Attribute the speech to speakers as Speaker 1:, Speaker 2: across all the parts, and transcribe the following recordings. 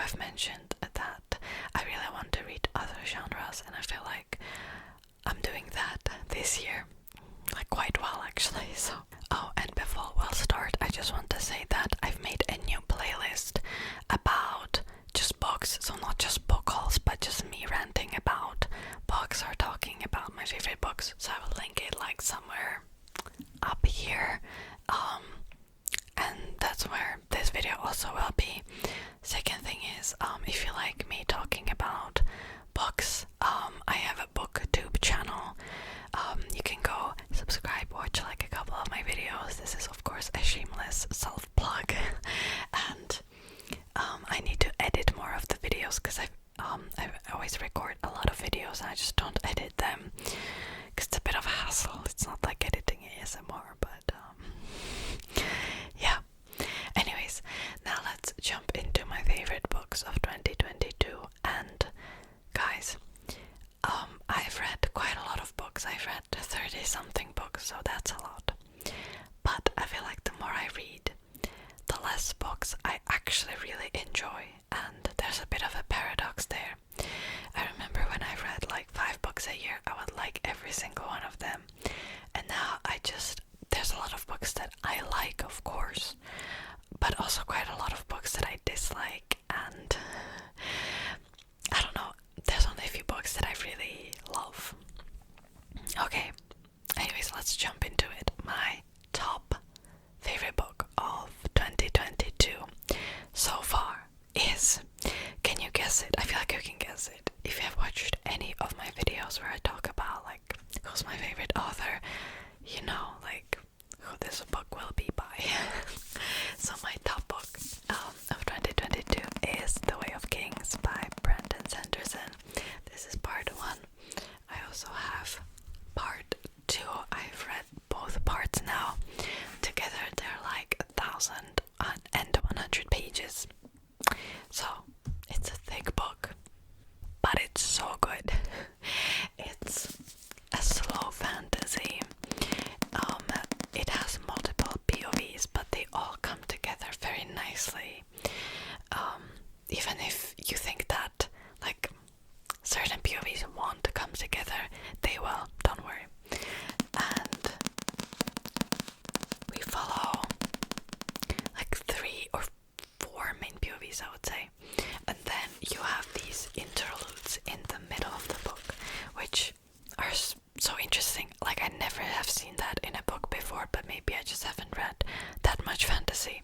Speaker 1: have mentioned that I really want to read other genres, and I feel like I'm doing that this year, like quite well actually. So, oh, and before we'll start, I just want to say that I've made a new playlist about just books, so not just book hauls, but just me ranting about books or talking about my favorite books. So I will link it like somewhere up here, and that's where this video also will be. Second thing is, if you like me talking about books, I have a booktube channel. You can go subscribe, watch like a couple of my videos. This is of course a shameless self-plug and I need to edit more of the videos because I always record a lot of videos and I just don't edit them because it's a bit of a hassle. It's not like editing ASMR, but yeah. Anyways, now let's jump into my favorite books of 2022. And guys, I've read quite a lot of books. I've read 30 something books, so that's a lot. But I feel like the more I read, the less books I actually really enjoy, and there's a bit of a paradox there. I remember when I read like 5 books a year, I would like every single one of them, and now there's a lot of books that I like, of course, but also quite a lot of books that I dislike, and I don't know, there's only a few books that I really love. Okay, anyways, let's jump into it. My top favorite book of 2022 so far is, can you guess it? I feel like you can guess it. If you have watched any of my videos where I talk about like who's my favorite author, you know like who this book will be by. So my top book of 2022 is The Way of Kings by Brandon Sanderson. This is part 1. I also have part 2. I've read both parts now. Together they're like 1,100 pages. So it's a thick book, but it's so good. It's a slow fantasy. It has multiple POVs, but they all come together very nicely. Even if you think that like certain POVs want to come together, they will, don't worry. And we follow like 3 or 4 main POVs, I would say, and then you have these interludes in the middle of the book, which are so interesting. Like I never have seen that in a book before, but maybe I just haven't read that much fantasy,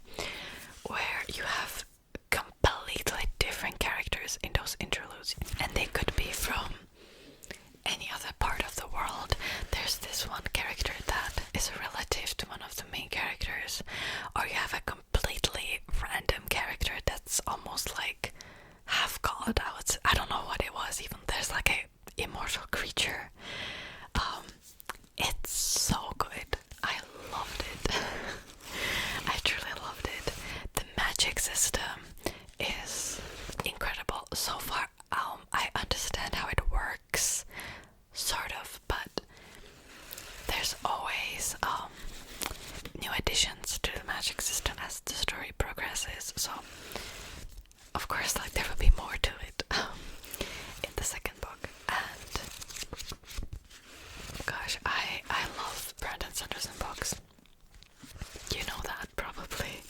Speaker 1: where you have completely different characters in those interludes, and they could be from any other part of the world. There's this one character that is a relative to one of the main characters, or you have a completely random character that's almost like half god. I don't know what it was even. There's like a immortal creature. It's so good. I loved it. I truly loved it. The magic system is incredible so far. I understand how it works, sort of, but there's always new additions to the magic system as the story progresses. So of course, like there will be more to it in the second book. And gosh, I love Brandon Sanderson books. You know that probably,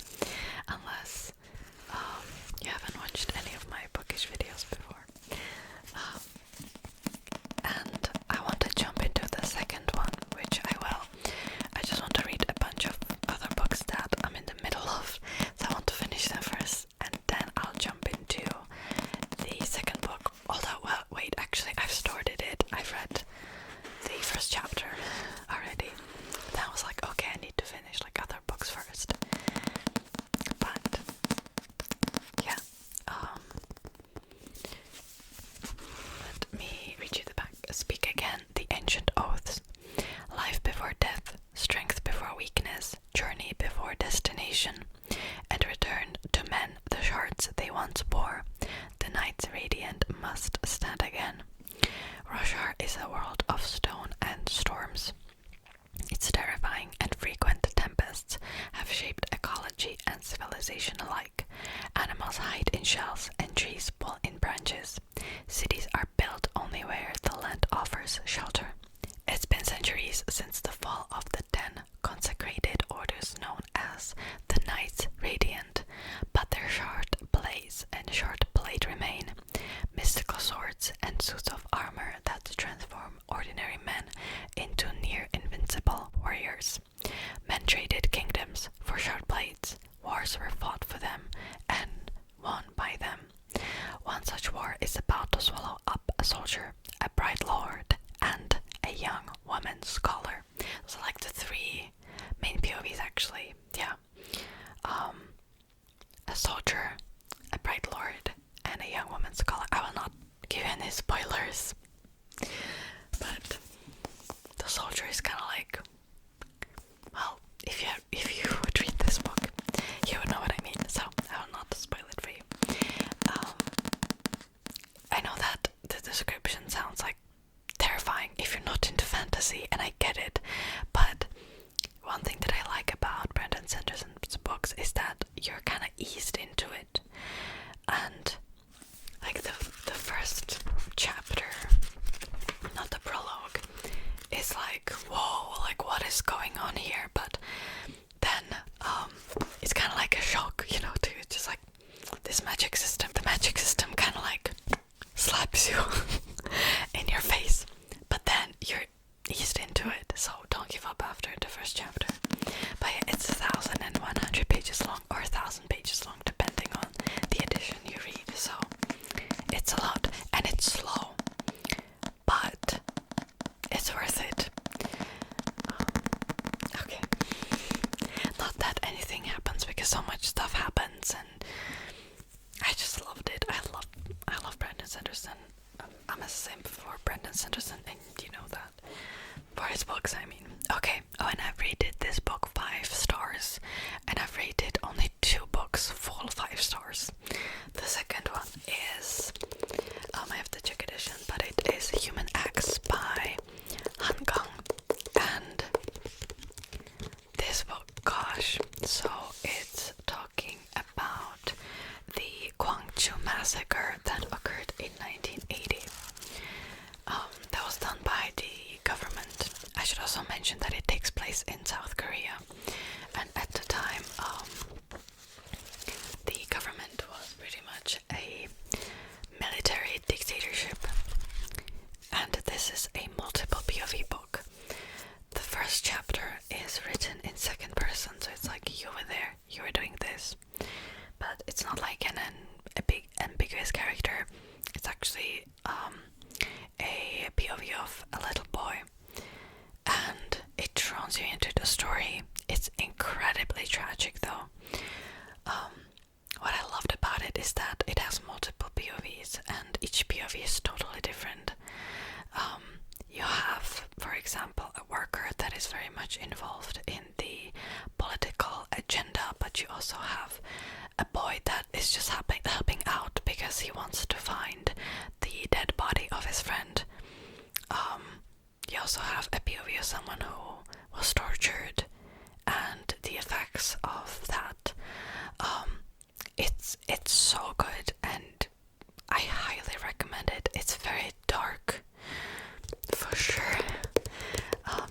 Speaker 1: unless you haven't watched any of my bookish videos before. And I want to jump into the second one, which I will. I just want to read a bunch of other books that I'm in the middle of, so I want to finish them first, and then I'll jump into the second book. Although, well, wait, actually I've started it. I've read the first chapter already. Then I was like, okay, I need to finish like other books first. But yeah, let me read you the back. Speak again, the ancient oaths. Life before death, strength before weakness, journey before destination, and return to men the shards they once bore. The night's radiant must stand again. Roshar is a world of stone and storms. Its terrifying and frequent tempests have shaped ecology and civilization alike. Animals hide in shells and trees pull in branches. Cities are built only where the land offers shelter. It's been centuries since the fall of the 10 consecrated orders known as the Knights Radiant, but their shard blades and shard blade remain, mystical swords and suits of armor that transform ordinary men into near invincible warriors. Men traded kingdoms for shard blades. Wars were fought for them and won by them. One such war is about to swallow up a soldier, a bright lord, and a young woman scholar. So like the three main POVs actually. Yeah. A soldier, a bright lord, and a young woman scholar. I will not give any spoilers. But the soldier is kinda like, well, if you would read this book, you would know what I mean, so I will not spoil it for you. I know that the description sounds like terrifying if you're not into fantasy, and I get it, but one thing that I like about Brandon Sanderson's books is that you're kind of eased into it, and like the first chapter, not the prologue, is like, whoa, like what is going on here? But then it's kind of like a shock, you know, to just like this magic system. The magic system kind of like slaps you in your face, but then you're eased into it, so don't give up after the first chapter. But yeah, it's 1,100 pages long, or 1,000 pages long, depending on the edition you read, so it's a lot, and it's slow, but it's worth it. Okay, not that anything happens, because so much stuff happens, and I just loved it. I love Brandon Sanderson. I'm the same for Brandon Sanderson, and you know that. For his books, I mean. Okay, oh, and I've rated this book 5 stars, and I've rated only 2 books full 5 stars. The second one is, I have the Czech edition, but it is Human Acts by Han Kang, and this book, gosh, so it's talking about the Gwangju massacre that occurred in 1980. That was done by the government. I should also mention that it takes place in South Korea, and at the time, the government was pretty much a military dictatorship, and this is a multiple POV book. The first chapter is written in second person, so it's like you were there, you were doing this, but it's not like a big ambiguous character. It's actually a POV of a little boy, and it draws you into the story. It's incredibly tragic though. What I loved about it is that it has multiple POVs, and each POV is totally different. You have, for example, a worker that is very much involved in the political agenda, but you also have a boy that is just helping out because he wants to find the dead body of his friend. You also have a POV of someone who was tortured and the effects of that. It's so good, and I highly recommend it. It's very dark, for sure.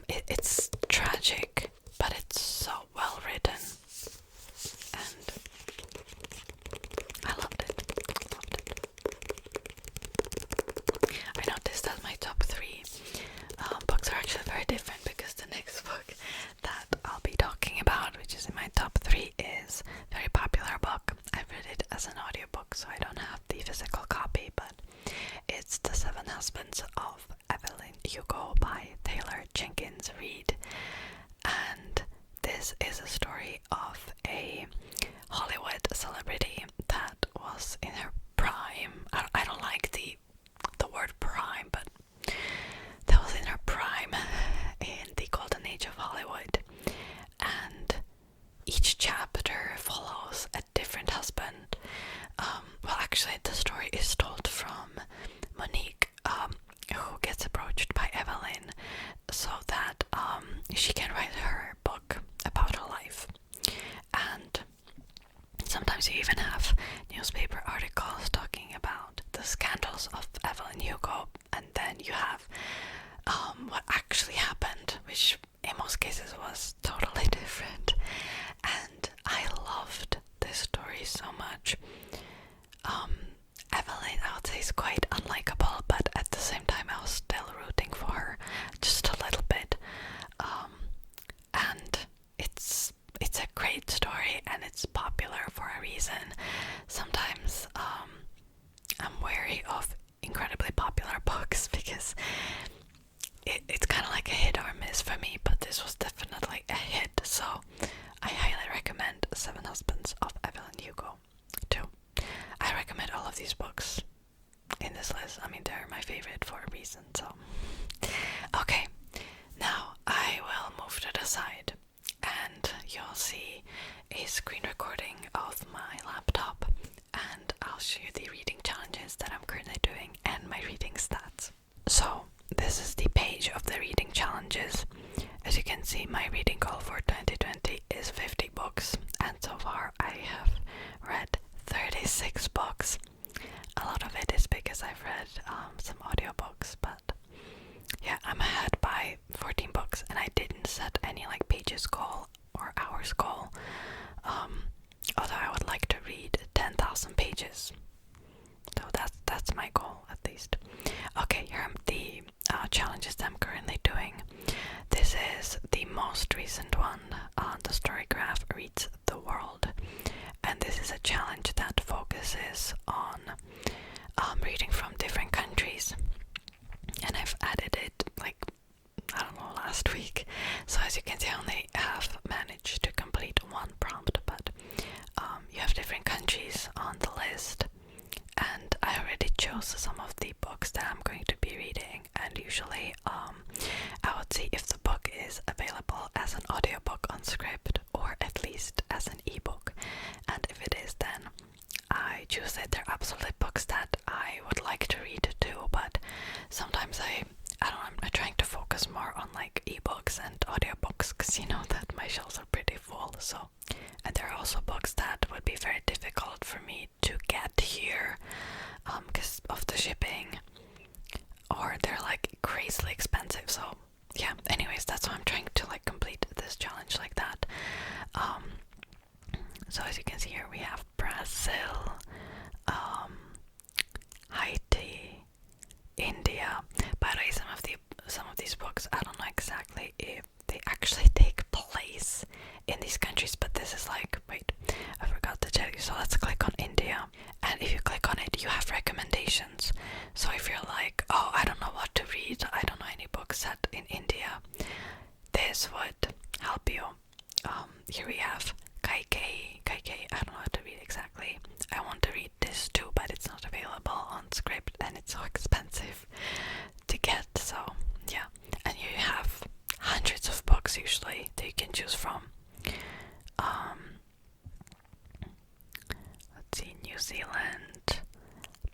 Speaker 1: It's tragic, but it's so well written, and I loved it. I noticed that my top 3 books are actually very different, because the next book that I'll be talking about, which is in my top 3, is a very popular book. I've read it as an audiobook, so I don't have the physical copy, but it's The 7 Husbands of Evelyn Hugo by Taylor Jenkins Reid. And this is a story of a Hollywood celebrity that was in her prime. I don't like the word prime, but that was in her prime in the golden age of Hollywood. And each chapter follows a different husband. Well, actually, the story is told from Monique, who gets approached by Evelyn so that she can write her book about her life. And sometimes you even have newspaper articles talking is quite unlikable, but at the same time I was still rooting for her just a little bit. And it's a great story, and it's popular for a reason. Sometimes I'm wary of incredibly popular books because it's kind of like a hit or miss for me, but this was definitely a hit, so I highly recommend Seven Husbands of Evelyn Hugo too. I recommend all of these books in this list. I mean, they're my favorite for a reason, so. Okay, now I will move to the side and you'll see a screen recording of my laptop, and I'll show you the reading challenges that I'm currently doing and my reading stats. So, this is the page of the reading challenges. As you can see, my reading goal for 2020 is 50 books, and so far I have read 36 books. A lot of it is because I've read some audiobooks, but yeah, I'm ahead by 14 books, and I didn't set any like pages goal or hours goal, although I would like to read 10,000 pages. So that's my goal, at least. Okay, here are the challenges that I'm currently doing. This is the most recent one, the Storygraph Reads the World, and this is a challenge that focuses on reading from different countries, and I've added it like, I don't know, last week. So as you can see, I only have managed to complete one prompt, but you have different countries on the list, and I already chose some of the books that I'm going to be reading, and usually I would see if the book is available as an audiobook on Scribd, or at least as an ebook, and if it is, then I choose it. They're absolutely books that I would like to read too, but sometimes I'm trying to focus more on like ebooks and audiobooks, because you know that my shelves are pretty full. So, and there are also books that would be very difficult for me to get here because of the shipping, or they're like crazily expensive. So yeah, anyways, that's why I'm trying to like complete this challenge like that. So as you can see here, we have Brazil, Haiti, India. By the way, some of these books, I don't know exactly if they actually take place in these countries, but this is like, wait, I forgot to tell you. So let's click on India, and if you click on it, you have recommendations. So if you're like, oh, I don't know what to read, I don't know any books set in India, this would help you. Here we have Kaikei. I don't know how to read exactly. I want to read this too, but it's not available on Scribd, and it's so expensive to get. So yeah, and you have hundreds of books usually that you can choose from. Let's see, New Zealand,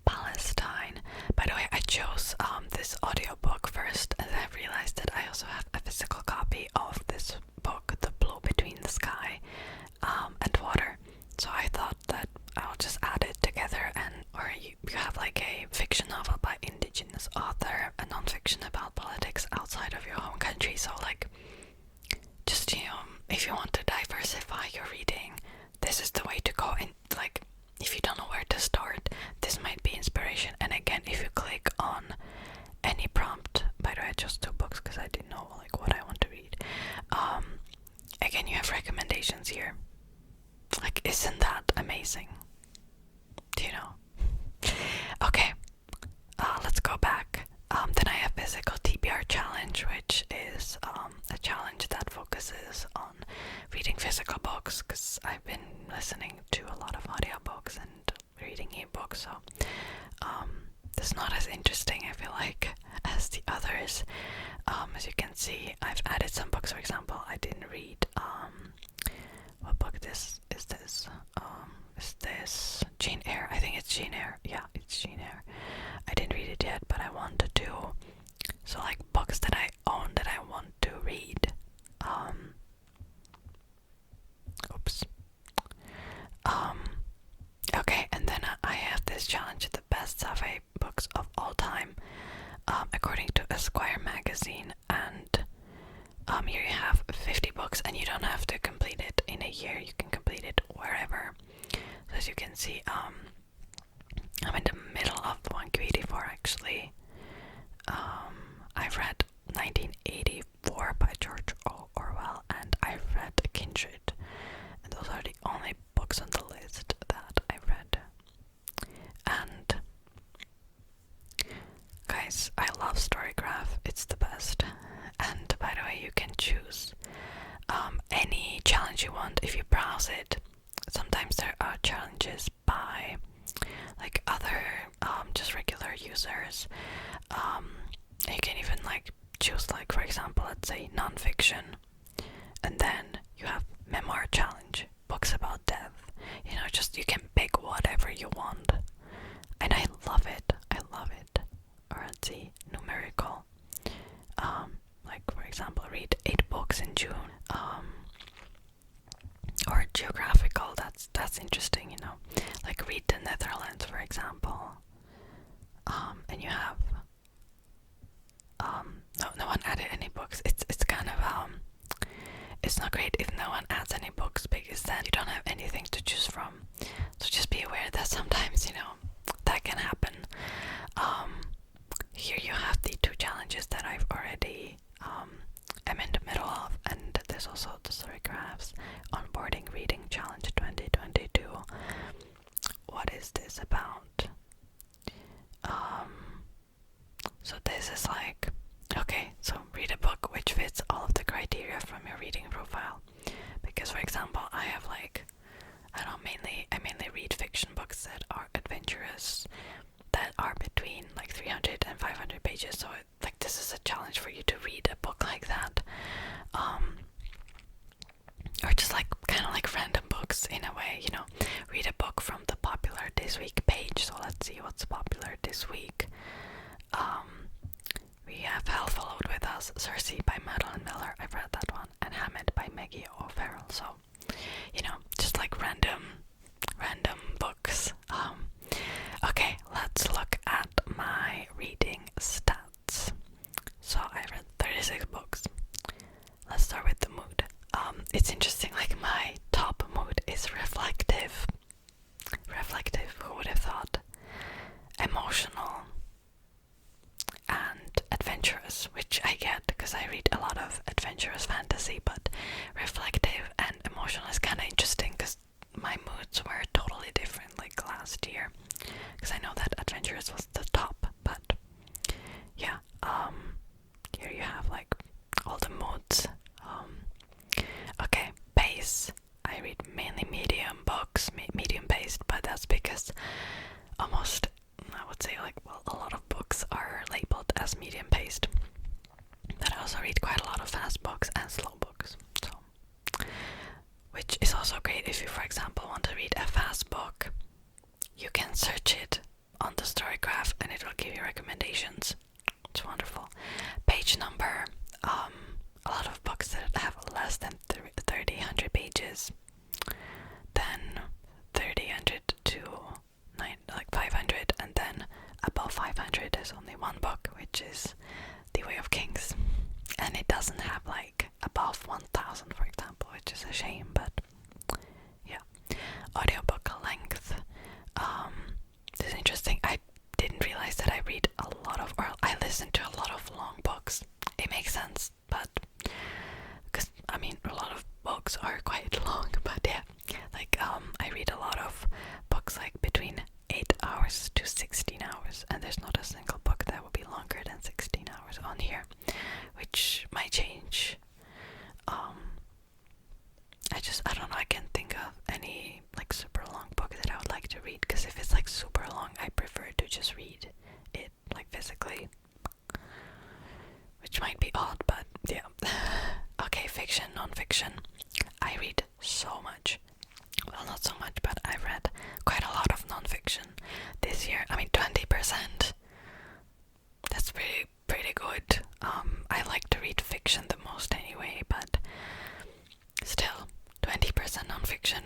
Speaker 1: Palestine. By the way, I chose this audiobook first, and I realized that I also have a physical copy of this book, The Blue Between the Sky and Water. So I thought that I'll just add it together, or you have like a fiction novel by indigenous author, a non-fiction about politics outside of your home country. So like, just, you know, if you want to diversify your reading, this is the way to go. And like, if you don't know where to start, this might be inspiration. And again, if you click on any prompt, by the way, I chose 2 books because I didn't know like what I want to read. Again, you have recommendations here. Like, isn't that amazing? Do you know? Okay, let's go back. Then I have Physical TBR Challenge, which is a challenge that focuses on reading physical books, because I've been listening to a lot of audiobooks and reading ebooks, so this is not as interesting, I feel like, as the others. As you can see, I've added some books. For example, I didn't read what book is this? Is this Jane Eyre? I think it's Jane Eyre. Yeah, it's Jane Eyre. I didn't read it yet, but I wanted to. So like books that I own that I want to read. Oops. Okay, and then I have this challenge, the best sci-fi books of all time, according to Esquire magazine, and here you have 50 books, and you don't have to complete it in a year. You can complete it wherever. So as you can see, I'm in the middle of One Q users. You can even like choose, like, for example, let's say non-fiction, and then you have memoir challenge, books about death. You know, just you can pick whatever you want, and I love it. I love it. Or let's see, numerical. Like, for example, read 8 books in June. Or geographical. That's interesting. You know, like read the Netherlands, for example. And you have no one added any books. It's kind of it's not great if no one adds any books, because then you don't have anything to choose from. So just be aware that sometimes, you know, that can happen. Here you have the 2 challenges that I've already am in the middle of, and there's also the Storycrafts onboarding reading challenge 2022. What is this about? So this is like, okay, so read a book which fits all of the criteria from your reading profile. Because, for example, I have like, I mainly read fiction books that are adventurous, that are between like 300 and 500 pages. So like this is a challenge for you to read a book like that, or just like kind of like random books in a way. You know, read a book from the popular this week page. So let's see what's popular this week. We have Hell Followed With Us, Circe by Madeline Miller. I've read that one, and Hammett by Maggie O'Farrell. So, you know, just like random books. Okay, let's look at my reading stats. So I read 36 books. Let's start with the mood. It's interesting, like my top mood is reflective. Reflective, who would have thought? Emotional and adventurous, which I get because I read a lot of adventurous fantasy, but reflective and emotional is kind of interesting because my moods were totally different like last year, because I know that adventurous was the top, but yeah, here you have like all the moods. Okay, pace. I read mainly medium books, medium paced, but that's because almost, I would say, like, well, a lot of books are labeled as medium paced, but I also read quite a lot of fast books and slow books, so, which is also great if you, for example, want to read a fast book. You can search it on the Storygraph and it will give you recommendations. It's wonderful. Page number, a lot of books that have less than 300 pages, then 300 to 500, and then above 500 there's only one book, which is The Way of Kings, and it doesn't have like above 1000, for example, which is a shame, but yeah. Audiobook length. This is interesting. I didn't realize that I read a lot of, or I listen to a lot of long books. It makes sense, but because I mean a lot of books are quite long, but yeah, like I read a lot of books like between 8 hours to 16 hours, and there's not a single book that will be longer than 16 hours on here, which might change. I don't know, I can't think of any like super long book that I would like to read, because if it's like super long, I prefer to just read it like physically, which might be odd, but yeah. Okay, fiction, non-fiction. I read so much. Well, not so much, but I've read quite a lot of non-fiction this year. I mean, 20%. That's pretty good. I like to read fiction the most anyway, but still, 20% non-fiction.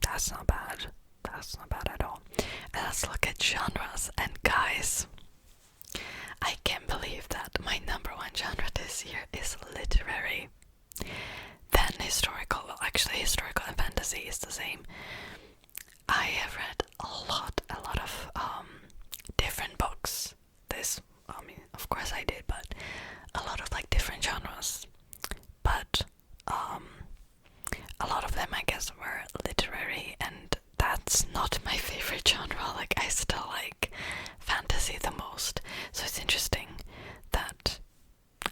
Speaker 1: That's not bad. That's not bad at all. And let's look at genres. And guys, I can't believe that my number one genre this year is literary. Then historical. Well, actually, historical and fantasy is the same. I have read a lot of different books. I mean, of course I did, but a lot of like different genres. But a lot of them, I guess, were literary, and that's not my favorite genre. Like, I still like fantasy the most. So it's interesting that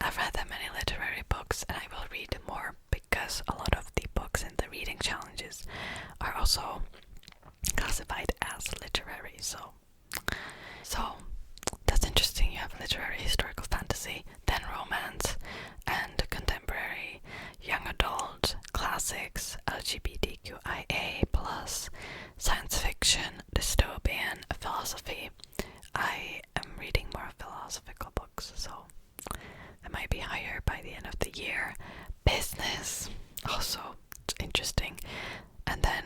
Speaker 1: I've read that many literary books, and I will read more because a lot of the books in the reading challenges are also classified as literary. philosophy. I am reading more philosophical books, so it might be higher by the end of the year. Business, also interesting. And then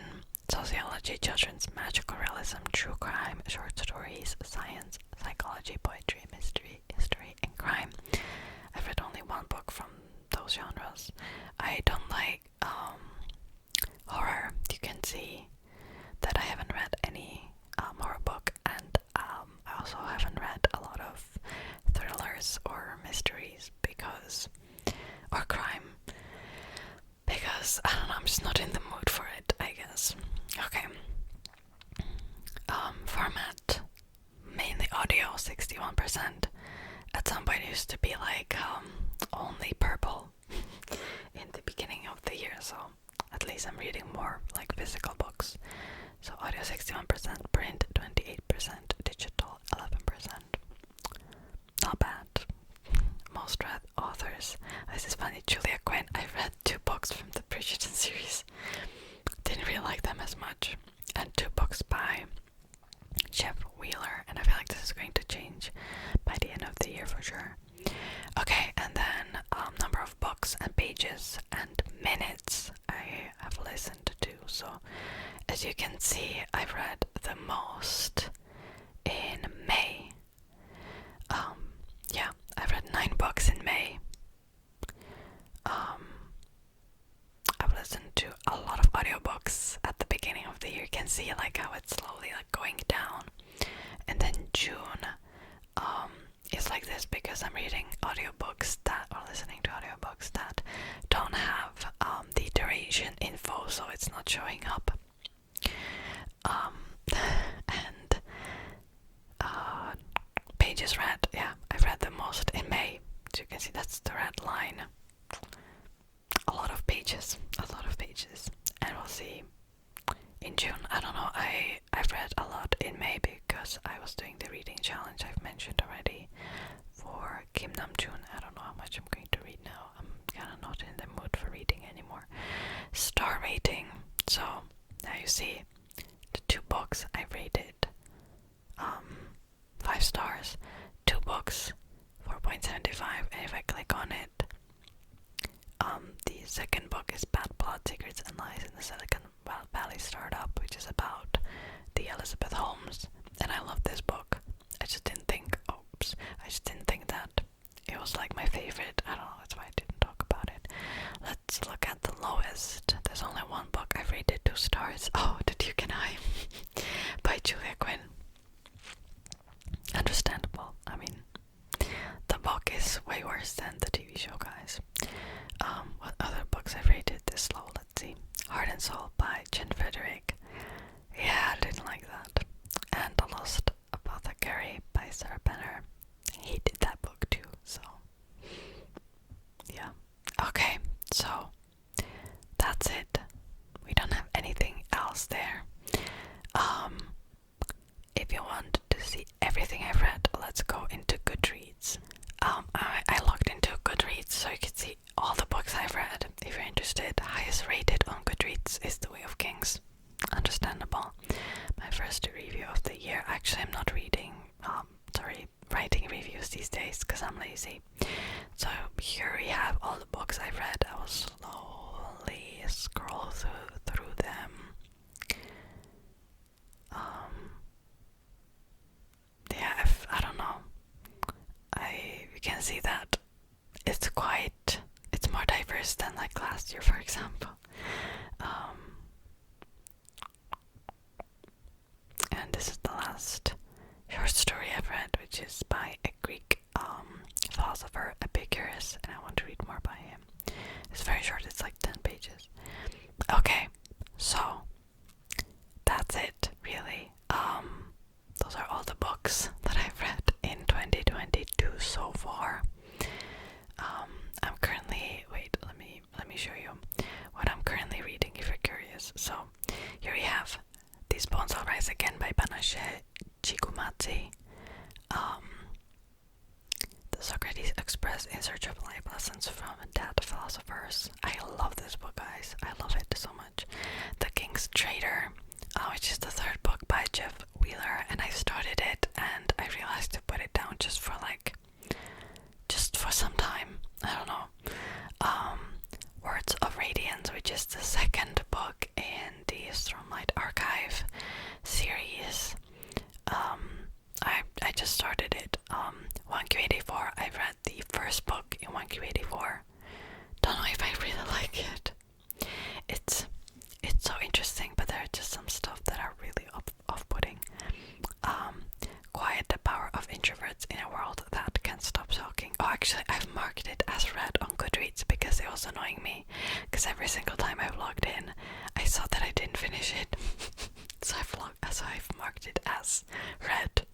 Speaker 1: sociology, children's, magical realism, true crime, short stories, science, psychology, poetry, mystery, history, and crime. I've read only one book from those genres. I don't like horror. You can see that I haven't read any horror book, and I also haven't read a lot of thrillers or mysteries or crime, because I don't know, I'm just not in the mood for it, I guess. Okay. Format, mainly audio, 61%. At some point it used to be like only purple in the beginning of the year, so at least I'm reading more like physical books. So audio 61%, print 28%, digital 11%. Not bad. Most read authors. This is funny, Julia Quinn. I read 2 books from the Bridgerton series. Didn't really like them as much. And 2 books by Jeff Wheeler, and I feel like this is going to change by the end of the year for sure. Okay, and then number of books and pages and minutes I have listened to. So as you can see, I've read the most in May. Yeah, I've read 9 books in May. I've listened to a lot of audiobooks at the beginning of the year. You can see like how it's slowly like going down. And then June is like this because I'm reading audiobooks or listening to audiobooks that don't have the duration info, so it's not showing up. And pages read, yeah, I've read the most in May. As you can see, that's the red line. A lot of pages. And we'll see in June. I don't know, I've read a lot in May because I was doing the reading challenge I've mentioned already for Kim Nam-joon. I don't know how much I'm going to read now. I'm kind of not in the mood for reading anymore. Star rating. So now you see the 2 books I rated 5 stars. 2 books 4.75, and if I click on it, the second book is Bad Blood, Secrets and Lies in the Silicon Valley Startup, which is about the Elizabeth Holmes, and I love this book. I just didn't think that it was like my favorite. I don't know, that's why I didn't talk about it. Let's look at the lowest. There's only 1 book I've rated 2 stars. Oh, The Duke and I by Julia Quinn. Understandable. I mean, the book is way worse than the TV show, guys. What other books I've rated this low? Let's see. Heart and Soul by Jen Frederick. Yeah, I didn't like that. And The Lost Apothecary by Sarah Benner. I hated that book too, so yeah. Okay, so that's it. We don't have anything else there. If you want to see everything I've read, let's go into Goodreads. I logged into Goodreads so you can see all the books I've read. If you're interested, highest rated on Goodreads is The Way of Kings. Understandable. My first review of the year. Actually, I'm not writing reviews these days because I'm lazy. So here we have all the books I've read. I will slowly scroll through them. Yeah, I don't know. You can see that it's more diverse than like last year, for example. And this is the last short story I've read, which is by a Greek philosopher, Epicurus, and I want to read more by him. It's very short, it's like 10 pages. Okay, so that's it, really. Those are all the books that I've read in 2022 so far. I'm currently, let me show you what I'm currently reading if you're curious. So here we have These Bones Will Rise Again by Banashe Chikumatsu. The Socrates Express in Search of Life Lessons from Dead Philosophers. I love this book, guys. I love it so much. The King's Traitor, which is the 3rd book by Jeff Wheeler, and I started is the second book in the Stormlight Archive series. I just started it. 1Q84. I read the first book in 1Q84. Don't know if I really like it. It's so interesting, but there are just some stuff that are really off-putting. Quiet, the Power of Introverts in a World That Can't Stop Talking. Oh, actually, I've marked it as read on Goodreads because it was annoying me. Because every single time I've logged in, I saw that I didn't finish it. so I've marked it as read.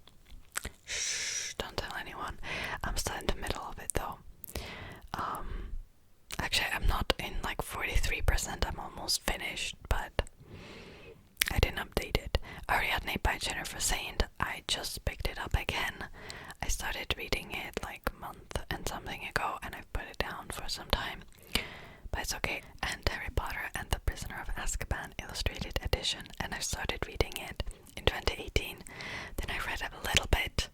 Speaker 1: Shh, don't tell anyone. I'm still in the middle of it though. Actually, I'm not in like 43%. I'm almost finished, but I didn't update it. Ariadne by Jennifer Saint. I just picked it up again. I started reading it like a month and something ago, and I've put it down for some time. But it's okay. And Harry Potter and the Prisoner of Azkaban Illustrated Edition, and I started reading it in 2018. Then I read a little bit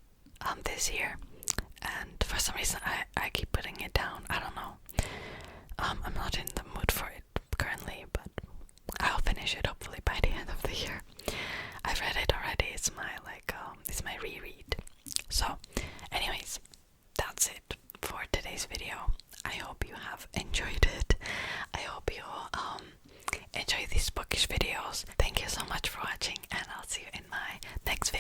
Speaker 1: this year, and for some reason I keep putting it down. I don't know. I'm not in the mood for it currently, but I'll finish it hopefully by the end of the year. I've read it already. It's my it's my reread. So, anyways, that's it for today's video. I hope you have enjoyed it. I hope you enjoy these bookish videos. Thank you so much for watching, and I'll see you in my next